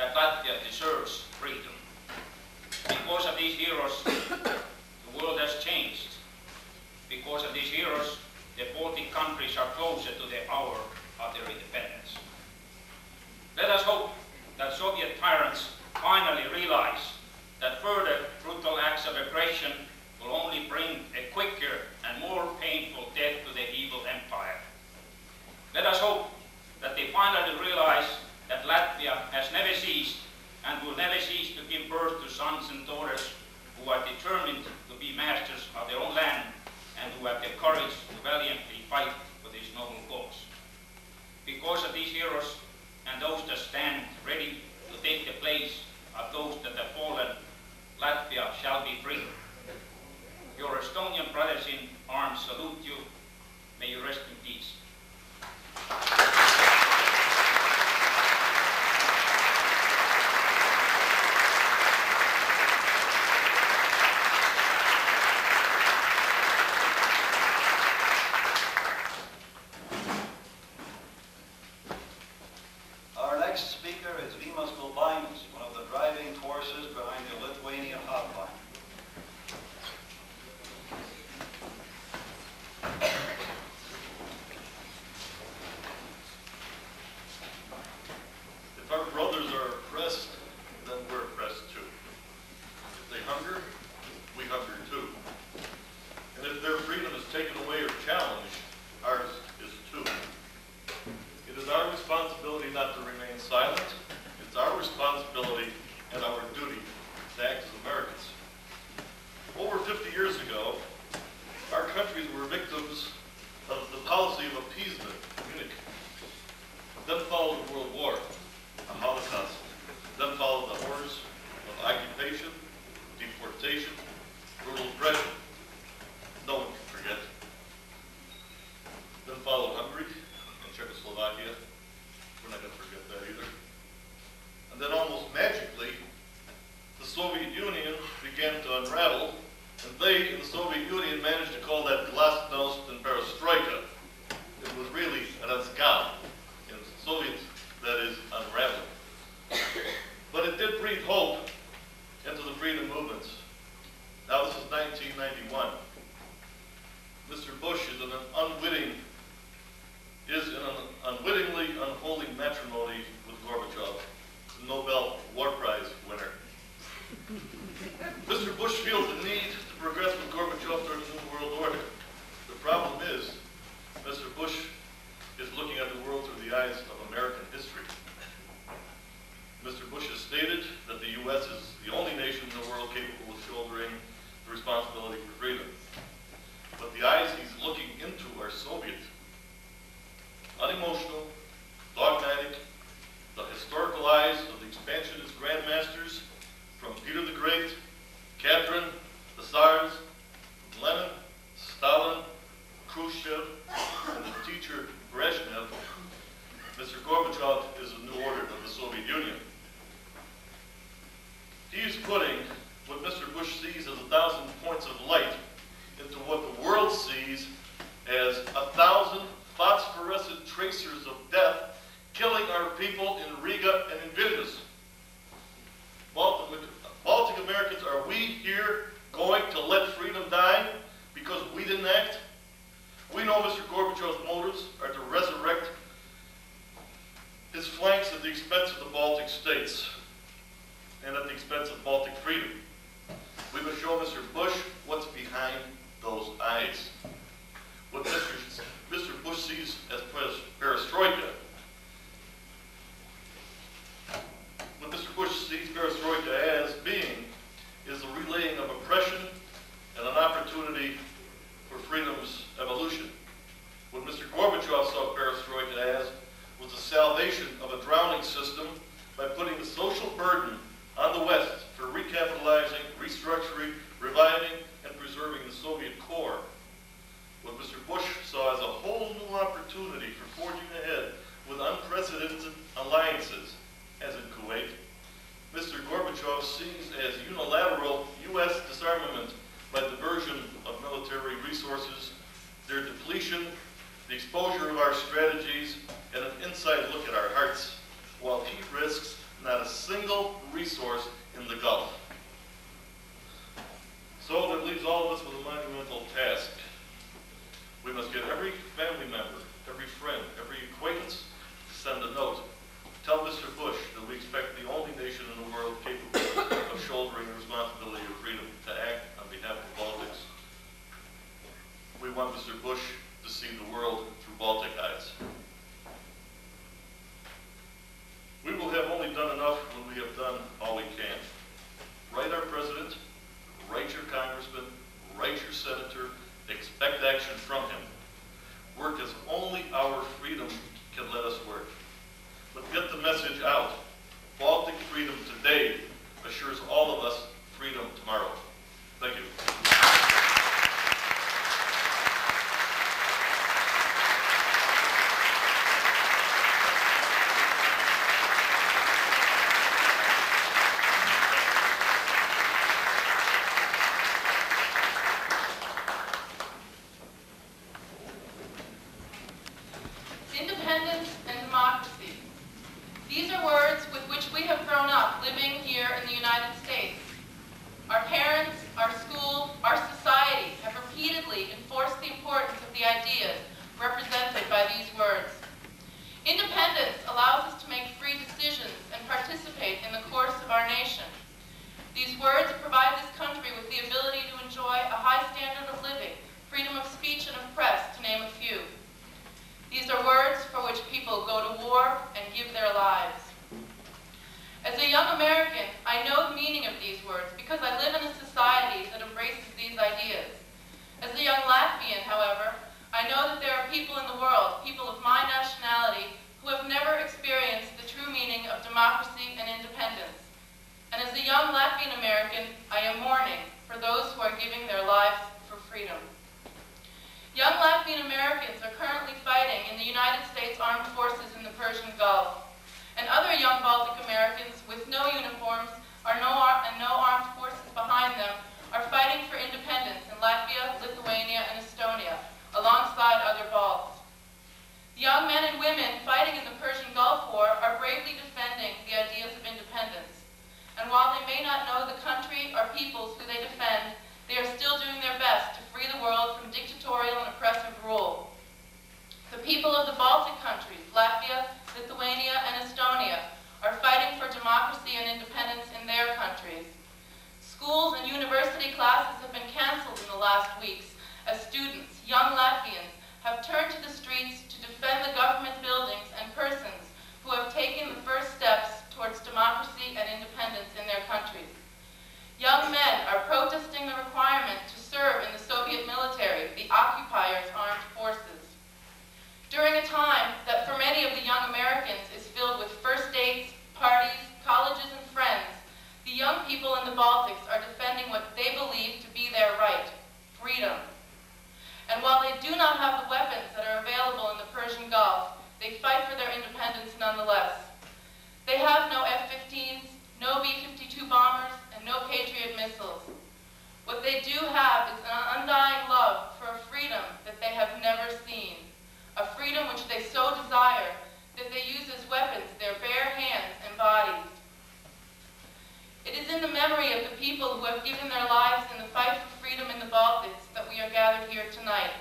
that Latvia deserves freedom. Because of these heroes, the world has changed. Because of these heroes, the Baltic countries are closer to the hour of their independence. Let us hope that Soviet tyrants finally realize that further brutal acts of aggression will only bring a quicker and more painful death to the evil empire. Let us hope that they finally realize that Latvia has never ceased and will never cease to give birth to sons and daughters who are determined to be masters of their own land and who have the courage to valiantly fight for this noble cause. Because of these heroes and those that stand ready to take the place of those that have fallen, Latvia shall be free. Your Estonian brothers in arms salute you. May you rest in peace. Our next speaker is one of the driving forces behind the Lithuania hotline. If our brothers are oppressed, then we're oppressed too. If they hunger, we hunger too. And if their freedom is taken away or challenged, ours is too. It is our responsibility not to remain silent. It's our responsibility and our duty to act as Americans. Over 50 years ago, our countries were victims of the policy of appeasement in Munich. Then followed the World War, a Holocaust. Then followed the horrors of occupation, deportation, brutal oppression. No one can forget. Then followed Hungary and Czechoslovakia. We're not going to forget that either. And then almost magically, the Soviet Union began to unravel, and they in the Soviet Union managed to call that glasnost and perestroika. It was really an razgal in Soviet, that is, unraveling. But it did breathe hope into the freedom movements. Now this is 1991. Mr. Bush is in an unwittingly unholy matrimony with Gorbachev, the Nobel War Prize winner. Mr. Bush feels the need to progress with Gorbachev toward a new world order. The problem is, Mr. Bush is looking at the world through the eyes of American history. Mr. Bush has stated that the U.S. is the only nation in the world capable of shouldering the responsibility for freedom. But the eyes he's looking into are Soviet. Unemotional, dogmatic, the historical eyes of the expansionist grandmasters from Peter the Great, Catherine, the Tsars, Lenin, Stalin, Khrushchev, and the teacher Brezhnev. Mr. Gorbachev is a new order of the Soviet Union. He's putting what Mr. Bush sees as 1,000 points of light into what the world sees as 1,000 phosphorescent tracers of death killing our people in Riga and in Vilnius. Baltic Americans, are we here going to let freedom die because we didn't act? We know Mr. Gorbachev's motives are to resurrect his flanks at the expense of the Baltic states and at the expense of Baltic freedom. We must show Mr. Bush what's behind those eyes. What Mr. Bush sees as perestroika, what Mr. Bush sees perestroika as being is the relaying of oppression and an opportunity for freedom's evolution. What Mr. Gorbachev saw perestroika as was the salvation of a drowning system by putting the social burden on the West for recapitalizing, restructuring, reviving, and preserving the Soviet core. What Mr. Bush saw as a whole new opportunity for forging ahead with unprecedented alliances, as in Kuwait, Mr. Gorbachev sees as unilateral U.S. disarmament by diversion of military resources, their depletion, the exposure of our strategies, and an inside look at our hearts, while he risks not a single message out. Baltic freedom today assures all of us freedom tomorrow. Thank you. Independence and democracy. These are words with which we have grown up living here in the United States. Our parents, our school, our society have repeatedly enforced the importance of the ideas represented by these words. Independence allows us to make free decisions and participate in the course of our nation. These words provide this country with the ability to enjoy a high standard of living, freedom of speech and of press, to name a few. These are words for which people go to war and give their lives. As a young American, I know the meaning of these words because I live in a society that embraces these ideas. As a young Latvian, however, I know that there are people in the world, people of my nationality, who have never experienced the true meaning of democracy and independence. And as a young Latvian American, I am mourning for those who are giving their lives for freedom. Young Latvian Americans are currently fighting in the United States Armed Forces in the Persian Gulf. And other young Baltic Americans with no uniforms and no armed forces behind them are fighting for independence in Latvia, Lithuania, and Estonia, alongside other Balts. The young men and women fighting in the Persian Gulf War are bravely defending the ideas of independence. And while they may not know the country or peoples who they defend, they are still doing their best to free the world from dictatorial and oppressive rule. The people of the Baltic countries, Latvia, Lithuania, and Estonia, are fighting for democracy and independence in their countries. Schools and university classes have been canceled in the last weeks as students, young Latvians, have turned to the streets to defend the government buildings and persons who have taken the first steps towards democracy and independence in their countries. Young men are protesting the requirement to serve in the Soviet military, the occupiers' armed forces. During a time that for many of the young Americans is filled with first dates, parties, colleges, and friends, the young people in the Baltics are defending what they believe to be their right, freedom. And while they do not have the weapons that are available in the Persian Gulf, they fight for their independence nonetheless. They have no F-15s, no B-52 bombers, and no Patriot missiles. What they do have is an undying love for a freedom that they have never seen, a freedom which they so desire that they use as weapons their bare hands and bodies. It is in the memory of the people who have given their lives in the fight for freedom in the Baltics that we are gathered here tonight.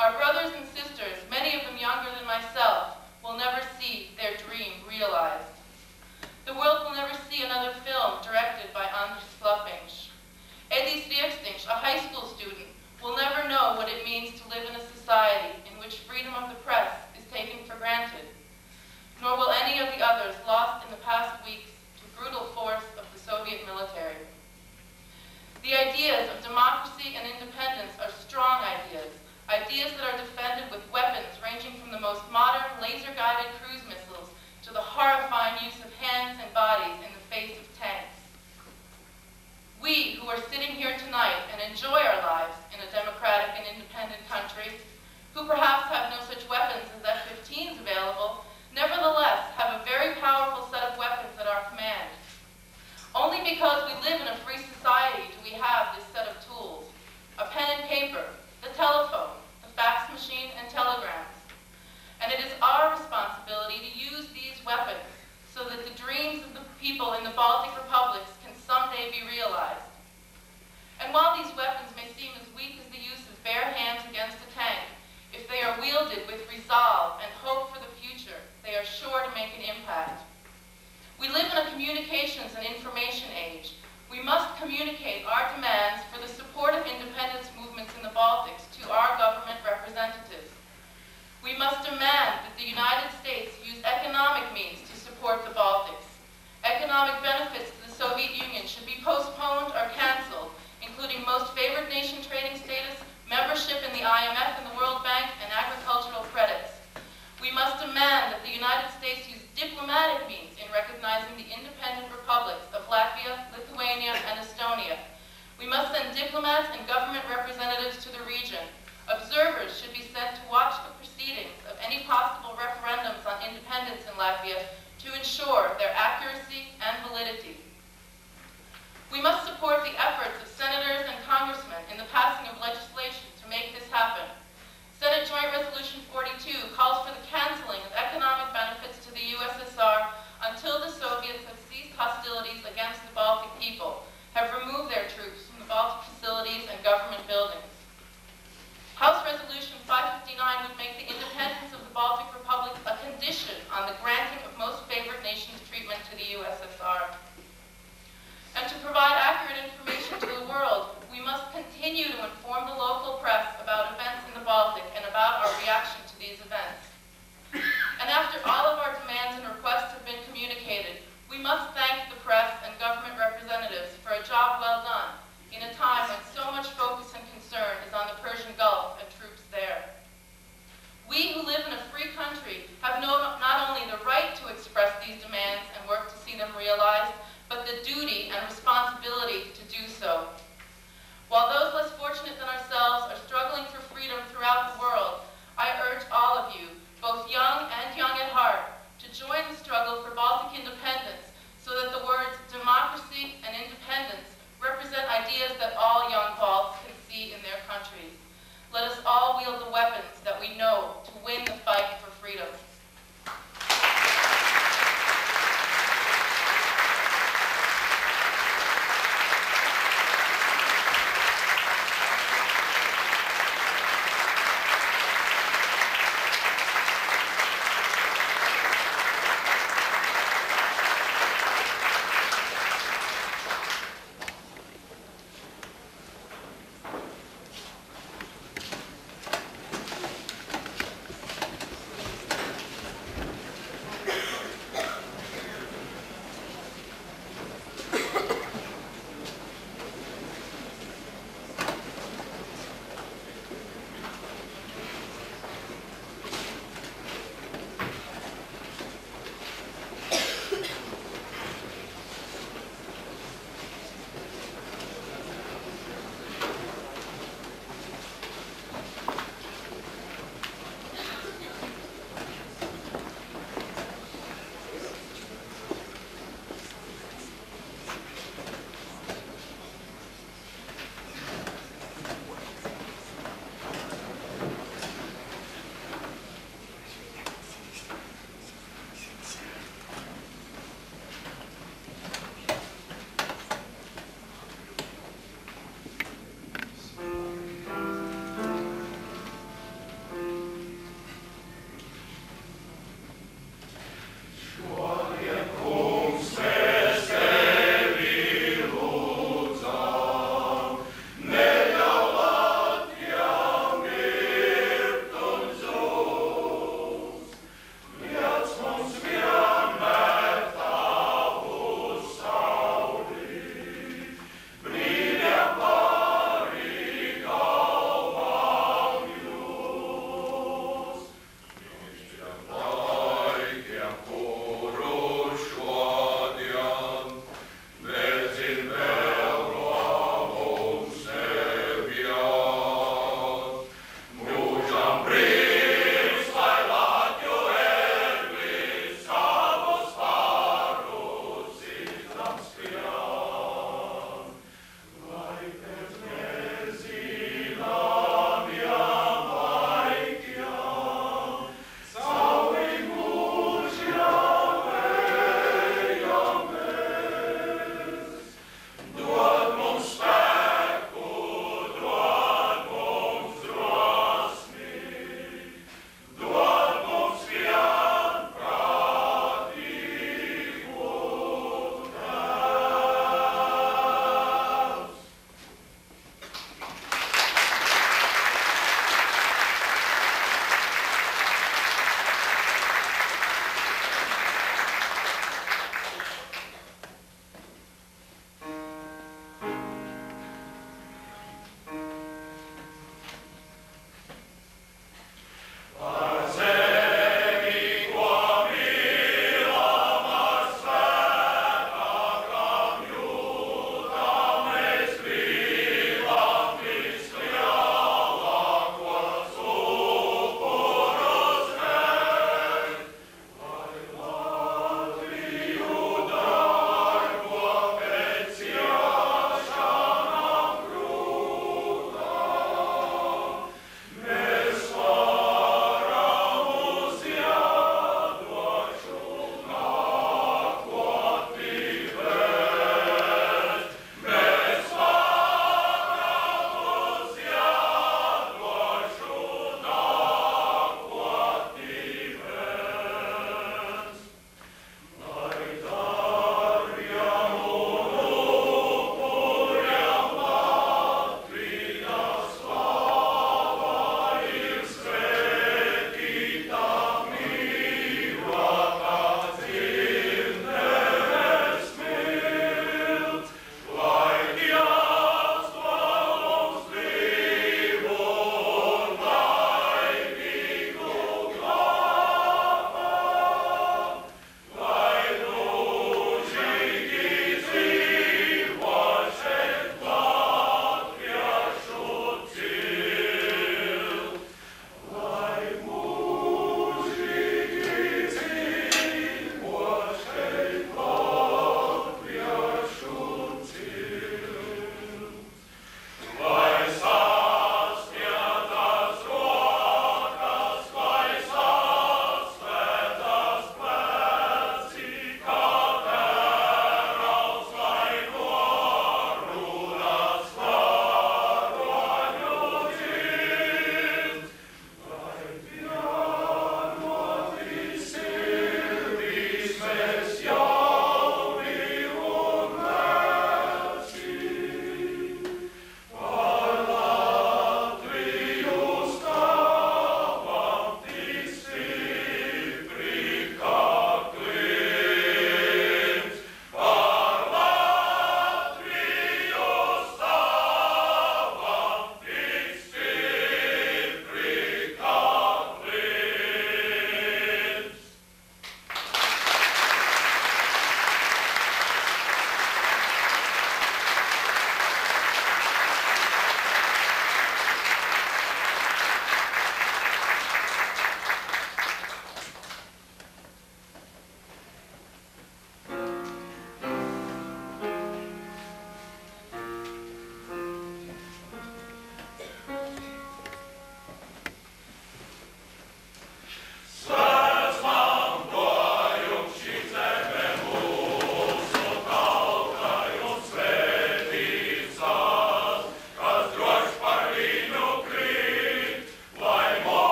Our brothers and sisters, many of them younger than myself, will never see their dream realized. The world will never see another film directed by Andris Slapinš. Edijs Rieksniņš, a high school student, will never know what it means to live in a society in which freedom of the press is taken for granted, nor will any of the others lost in the past weeks to brutal force of the Soviet military. The ideas of democracy and independence are strong ideas, ideas that are defended with weapons ranging from the most modern laser-guided cruise missiles to the horrifying use of hands and bodies in the face of tanks. We who are sitting here tonight and enjoy our lives in a democratic and independent country, who perhaps have no such weapons as F-15s available, nevertheless have a very powerful set of weapons at our command. Only because we live in a free society do we have this set of tools: a pen and paper, the telephone, the fax machine, and telegrams. And it is our responsibility to use these weapons so that the dreams of the people in the Baltic republics can someday be realized. And while these weapons may seem as weak as the use of bare hands against a tank, if they are wielded with resolve and hope for the future, they are sure to make an impact. We live in a communications and information age. We must communicate our demands for the support of independence movements in the Baltics to our government representatives. We must demand that the United States use economic means to support the Baltics. Economic benefits to the Soviet Union should be postponed or canceled, including most favored nation trading status, membership in the IMF and the World Bank, and agricultural credits. We must demand that the United States use diplomatic means in recognizing the independent republics of Latvia, Lithuania, and Estonia. We must send diplomats and government representatives to the region. Observers should be sent to watch the proceedings of any possible referendums on independence in Latvia to ensure their accuracy and validity. We must support the efforts of senators and congressmen in the passing of legislation to make this happen. Senate Joint Resolution 42 calls for the canceling of economic benefits to the USSR until the Soviets have ceased hostilities against the Baltic people, have removed their troops from the Baltic facilities and government buildings. House Resolution 559 would make the independence of the Baltic Republic a condition on the granting of most favored nations treatment to the USSR. And to provide accurate information to the world, we must continue to inform the local press about events in the Baltic and about our reaction to these events. And after all of our demands and requests have been communicated, we must thank the press and government representatives for a job well done in a time when so much focus and concern is on the Persian Gulf and troops there. We who live in a free country have not only the right to express these demands and work to see them realized, but the duty and responsibility to do so. While those less fortunate than ourselves are struggling for freedom throughout the world, I urge all of you, both young and young at heart, to join the struggle for Baltic independence so that the words democracy and independence represent ideas that all young Balts can see in their countries. Let us all wield the weapons that we know to win the fight for freedom.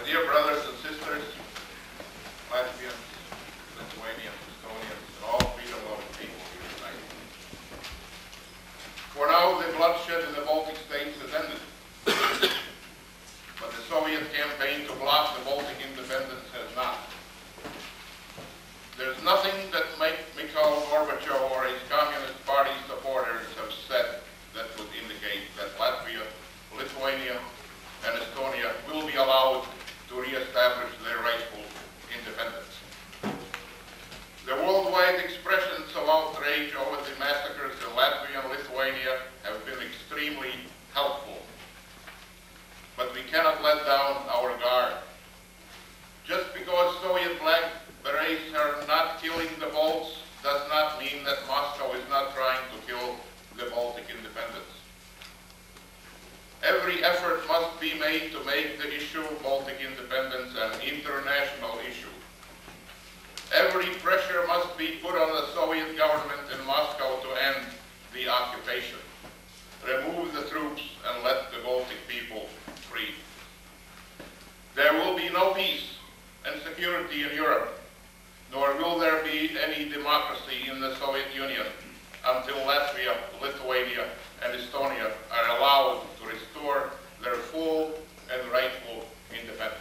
dear brothers and sisters, Latvians, Lithuanians, Estonians, and all freedom-loving people here tonight. For now, the bloodshed in the Baltic states has ended. But the Soviet campaign to block the Baltic independence has not. There's nothing that Mikhail Gorbachev or his Communist Party supporters have said that would indicate that Latvia, Lithuania, and Estonia will be allowed to re-establish their rightful independence. The worldwide expressions of outrage over the massacres in Latvia and Lithuania have been extremely helpful. But we cannot let down our guard. Just because Soviet Black Berets are not killing the Balts does not mean that Moscow is not trying to kill the Baltic independence. Every effort must be made to make the issue of Baltic independence an international issue. Every pressure must be put on the Soviet government in Moscow to end the occupation, remove the troops, and let the Baltic people free. There will be no peace and security in Europe, nor will there be any democracy in the Soviet Union until Latvia, Lithuania, and Estonia are allowed to restore their full and rightful independence.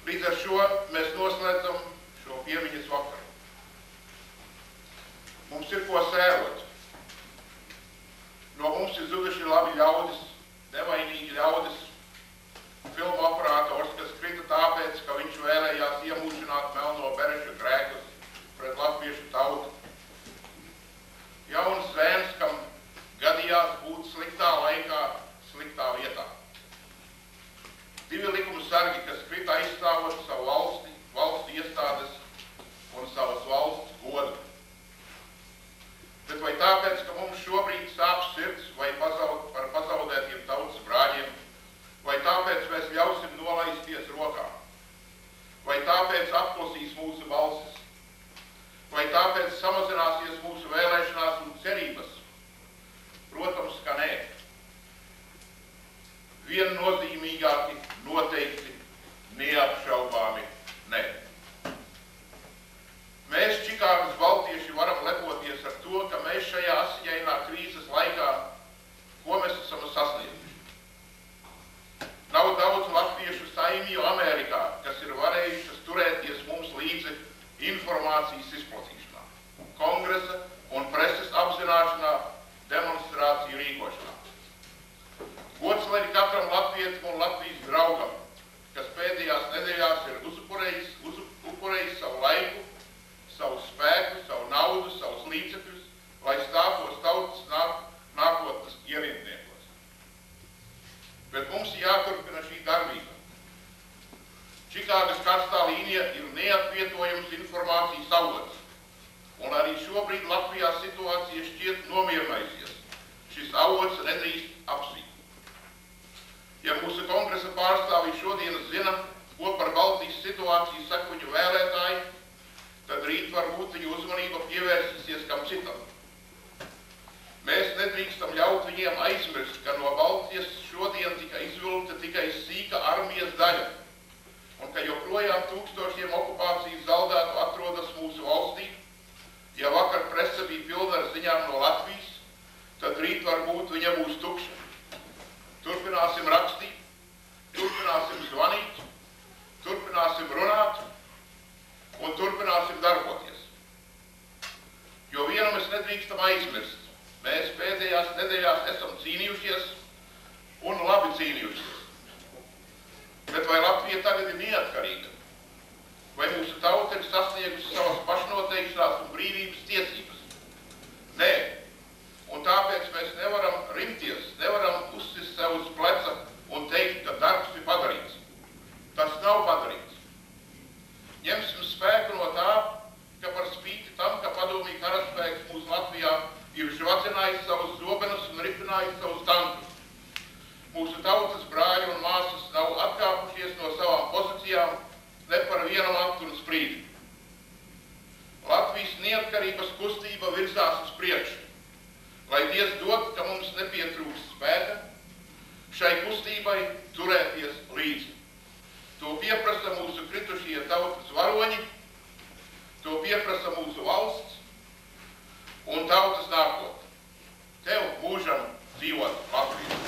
Līdz ar šo mēs noslēdzam šo Piemiņas vakaru. Mums ir ko sērot. No mums ir zuduši labi ļaudis, nevainīgi ļaudis, filmu operators, kas krita tāpēc, ka viņš vēlējās iemūžināt melno bereša grēkus pret latviešu tautu. Jauns zēns, kam gadījās būt sliktā laikā, sliktā vietā. Divi likuma sargi, kas krita aizstāvot savu valstu iestādes un savas valsts godu. Bet vai tāpēc, ka mums šobrīd sāp sirds vai par pazaudētiem tautas brāļiem, vai tāpēc mēs ļausim nolaisties rokām, vai tāpēc apklusīs mūsu balsis, vai tāpēc samazināsies mūsu vēlēšanās un cerības? Protams, ka nē. Viennozīmīgāki, noteikti, neapšaubāmi nē. Mēs, Čikāgas baltieši, varam lepoties ar to, ka mēs šajā asiņainā krīzes laikā, ko mēs esam sasnieguši. Nav daudz latviešu saimju Amerikā, kas ir varējušas turēties mums līdzi informācijas izplatīšanā, kongresa un preses apzināšanā, demonstrāciju rīkošanā. Gods lai katram latvietim un Latvijas draugam, kas pēdējās nedēļās ir upurējis savu laiku, savu spēku, savu naudu, savus līdzekļus, lai stāvos tautas nākotnes ierindniekos. Bet mums jāturpina šī darbība. Čikāgas karstā līnija ir neatvietojams informācijas avots, un arī šobrīd Latvijā situācija šķiet nomierinājusies. Šis avots nedrīkst apsīt. Ja mūsu kongresa pārstāvji šodien zina, ko par Baltijas situāciju saka viņu vēlētāji, tad rīt varbūt viņu uzmanība pievērsīsies kam citam. Mēs nedrīkstam ļaut viņiem aizmirst, ka no Baltijas šodien tika izvilkta tikai sīka armijas daļa, un ka joprojām tūkstošiem okupācijas zaudētu atrodas mūsu valstī. Ja vakar prese bija pilna ar ziņām no Latvijas, tad rīt varbūt viņa būs tukša. Turpināsim rakstīt, turpināsim zvanīt, turpināsim runāt un turpināsim darboties. Jo vienu mēs nedrīkstam aizmirst. Mēs pēdējās nedēļās esam cīnījušies un labi cīnījušies. Bet vai Latvija tagad ir neatkarīga? Vai mūsu tauta ir sasniegusi savas pašnoteikšanās un brīvības tiesības? Nē. Un tāpēc mēs nevaram rimties, nevaram uzsist sev uz pleca un teikt, ka darbs ir padarīts. Tas nav padarīts. Ņemsim spēku no tā, ka par spīti tam, ka padomju karaspēks mūsu Latvijā ir žvadzinājis savus zobenus un ripinājis savus tankus. Mūsu tautas brāļi un māsas nav atkāpušies no savām pozīcijām ne par vienu aktu un sprīdi. Latvijas neatkarības kustība virzās uz priekšu. Lai Dievs dod, ka mums nepietrūks spēka, šai kustībai turēties līdzi. To pieprasa mūsu kritušie tautas varoņi, to pieprasa mūsu valsts un tautas nākotne. Tev mūžam dzīvot Latviju!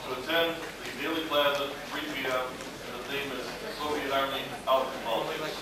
To attend the daily class at 3 p.m. and the theme is Soviet Army out of the Baltijas.